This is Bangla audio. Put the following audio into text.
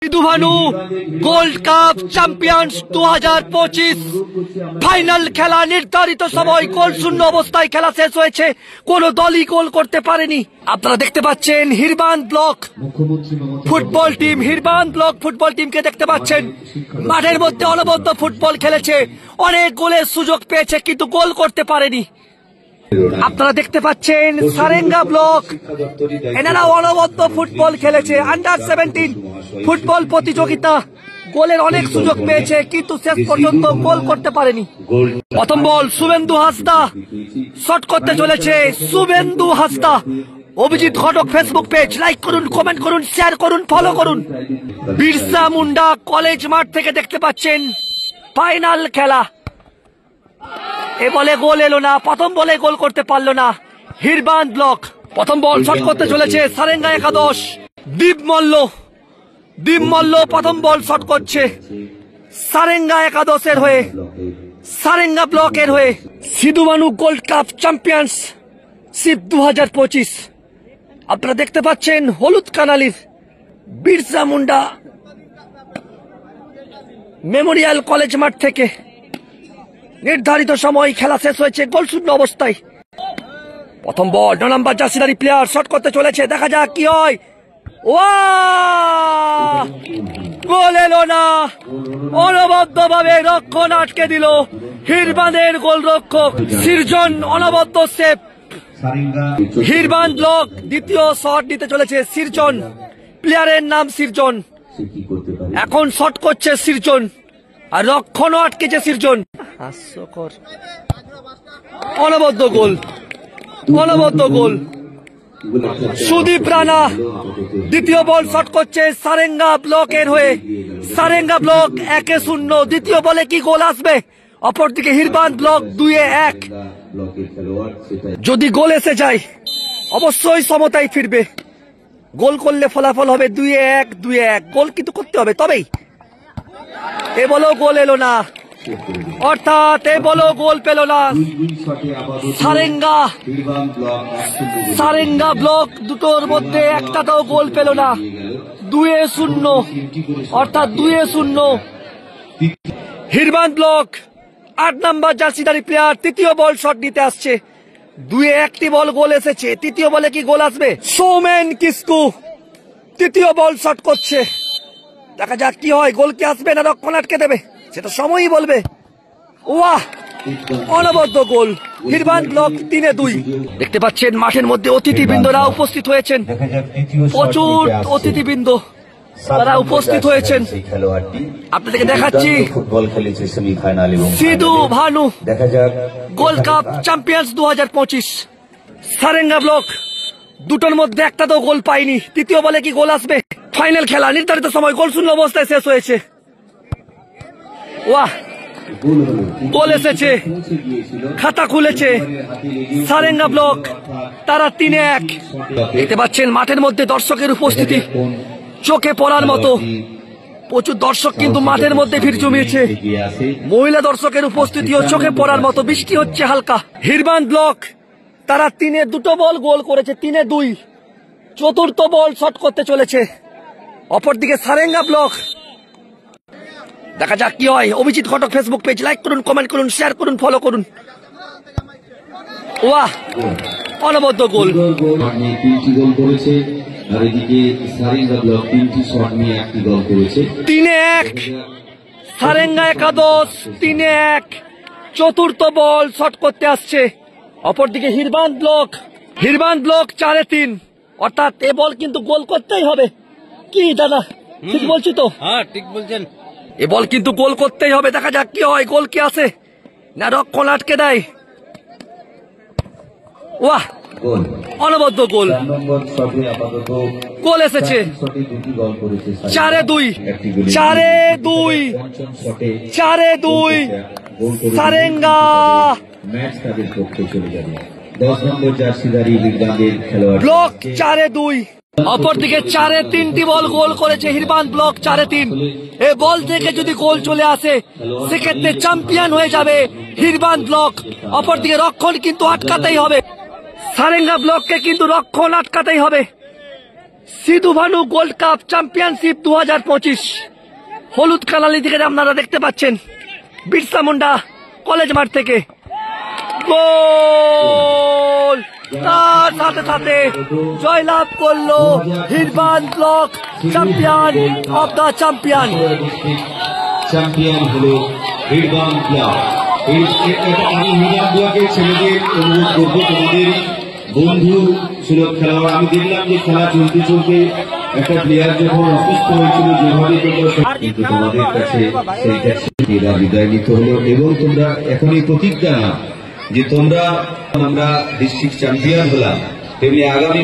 Sidhu Bhanu gold cup champions 2025 final খেলা নির্ধারিত সময় গোল শূন্য অবস্থায় খেলা শেষ হয়েছে, কোন দলই গোল করতে পারেনি। আপনারা দেখতে পাচ্ছেন Hirban block football team, Hirban block football টিমকে দেখতে পাচ্ছেন মাঠের মধ্যে অনবদ্য ফুটবল খেলেছে, অনেক গোলের সুযোগ পেয়েছে কিন্তু গোল করতে পারেনি। আপনারা দেখতে পাচ্ছেন সারেঙ্গা ব্লক, এনারা অনবদ্য ফুটবল খেলেছে, আন্ডার 17 ফুটবল প্রতিযোগিতা, গোলের অনেক সুযোগ পেয়েছে কিন্তু শেষ পর্যন্ত গোল করতে পারেনি। প্রথম বল শুভেন্দু হাসদা শট করতে চলেছে, শুভেন্দু হাসদা। অভিজিৎ ঘটক ফেসবুক পেজ লাইক করুন, কমেন্ট করুন, শেয়ার করুন, ফলো করুন। বিরসা মুন্ডা কলেজ মাঠ থেকে দেখতে পাচ্ছেন ফাইনাল খেলা। এ বলে গোল এলো না, প্রথম বলে গোল করতে পারলো না হিরবান ব্লক। প্রথম বল শট করতে চলেছে সারেঙ্গা একাদশ, দীপ মল্ল প্রথম বল শট করছে সারেঙ্গা একাদশের হয়ে, সারেঙ্গা ব্লকের হয়ে। Sidhu Bhanu gold cup championship 2025 আপনারা দেখতে পাচ্ছেন হলুদ কানালির বিরসা মুন্ডা মেমোরিয়াল কলেজ মাঠ থেকে নির্ধারিত সময় খেলা শেষ হয়েছে গোল শূন্য অবস্থায়। প্রথম বল 9 নম্বর জার্সিধারী প্লেয়ার শট করতে চলেছে, দেখা যাক কি হয়। গোল এলো না, অনবদ্য ভাবে রক্ষণ আটকে দিল হিরবানের গোলরক্ষক সৃজন, অনবদ্য সেভ। হিরবান ব্লক দ্বিতীয় শট নিতে চলেছে সৃজন, প্লেয়ারের নাম সৃজন। এখন শট করছে সৃজন আর রক্ষণও আটকেছে সৃজন। হাস্যকর, অনবদ্য গোল, অনবদ্য গোল। সুদীপ রানা দ্বিতীয় বল শট করছে সারেঙ্গা ব্লকের হয়ে, সারেঙ্গা ব্লক 1-0। দ্বিতীয় বলে কি গোল আসবে? অপরদিকে হিরবান ব্লক 2-1। যদি গোল এসে যায় অবশ্যই সমতায় ফিরবে, গোল করলে ফলাফল হবে 2-1। গোল কিন্তু করতে হবে, তবেই। এ বলেও গোল এলো না, অর্থাৎ এ বলেও গোল পেল না সারেঙ্গা ব্লক। দুটোর মধ্যে একটাতেও গোল পেল না, 2-0, অর্থাৎ 2-0। হিরবান ব্লক 8 নম্বর জার্সিধারী প্লেয়ার তৃতীয় বল শট নিতে আসছে, 2-1টি বল গোল এসেছে। তৃতীয় বলে কি গোল আসবে? সৌমেন কিসকু তৃতীয় বল শট করছে, দেখা যাক কি হয়, গোল কি আসবে না রক্ষণ আটকে দেবে সেটা সময়ই বলবে। ওয়াহ, অনবদ্য গোল, হিরবান ব্লক 3-2। দেখতে পাচ্ছেন মাঠের মধ্যে অতিথিবৃন্দরা উপস্থিত হয়েছেন, প্রচুর অতিথিবৃন্দ তারা উপস্থিত হয়েছেন। আপনাদেরকে দেখাচ্ছি Sidhu Bhanu gold cup champions 2025 Sarenga block. দুটোর মধ্যে একটাতেও গোল পায়নি, তৃতীয় বলে কি গোল আসবে? ফাইনাল খেলা নির্ধারিত সময় গোল শূন্য অবস্থায় শেষ হয়েছে। ওয়াহ, গোল এসেছে, খাতা খুলেছে সারেঙ্গা ব্লক, তারা 3-1। দেখতে পাচ্ছেন মাঠের মধ্যে দর্শকের উপস্থিতি চোখে পড়ার মতো, প্রচুর দর্শক কিন্তু মাঠের মধ্যে ভিড় জমিয়েছে, মহিলা দর্শকের উপস্থিতিও চোখে পড়ার মতো। বৃষ্টি হচ্ছে হালকা। হিরবান ব্লক তারা 2 বল গোল করেছে, 3-2। চতুর্থ বল শট করতে চলেছে অপরদিকে সারেঙ্গা ব্লক, দেখা যাক কি হয়। অভিজিৎ ঘটক ফেসবুক পেজ লাইক করুন, কমেন্ট করুন, শেয়ার করুন, ফলো করুন। ওয়াহ, অনবদ্য গোল। 3-1 সারেঙ্গা একাদশ, 3-1। চতুর্থ বল শট করতে আসছে অপরদিকে হিরবান ব্লক, হিরবান ব্লক 4-3, অর্থাৎ এ বল কিন্তু গোল করতেই হবে। কি দাদা, ঠিক বলছি তো? হ্যাঁ, ঠিক বলছেন। এ বল কিন্তু গোল করতেই হবে, দেখা যাক কি হয়, গোল কি আসে না রক্ষণ আটকে দেয়। ওয়াহ, অনবদ্য গোল, গোল এসেছে 4-2 সারেঙ্গা ব্লক 4-2। অপরদিকে 4-3টি বল গোল করেছে হিরবান ব্লক, 4-3। এই বল থেকে যদি গোল চলে আসে সেক্ষেত্রে চ্যাম্পিয়ন হয়ে যাবে হিরবান ব্লক। অপরদিকে রক্ষণ কিন্তু আটকাতেই হবে, সারেঙ্গা ব্লককে কিন্তু রক্ষণ আটকাতেই হবে। Sidhu Bhanu gold cup championship 2025 হলুদ কালালি দিকে আপনারা দেখতে পাচ্ছেন বিরসা মুন্ডা কলেজ মাঠ থেকে গোল। তার সাথে সাথে জয়লাভ করলো Hirban block champion of the champion. Champion হলো হিরবান ব্লক। আমি হিরবান ব্লকের ছেলেদের অনুরোধ করবো, তোমাদের বন্ধু সুলভ খেলোয়াড়, আমি দেখলাম যে খেলা চলতে চলতে একটা প্লেয়ার যখন অসুস্থ হয়েছিল যেভাবে কিন্তু তোমাদের কাছে সেইটা বিদায় নিতে হলো এবং তোমরা এখনই প্রতিজ্ঞা নাও যে তোমরা আমরা ডিস্ট্রিক্ট চ্যাম্পিয়ন হলাম, তেমনি আগামী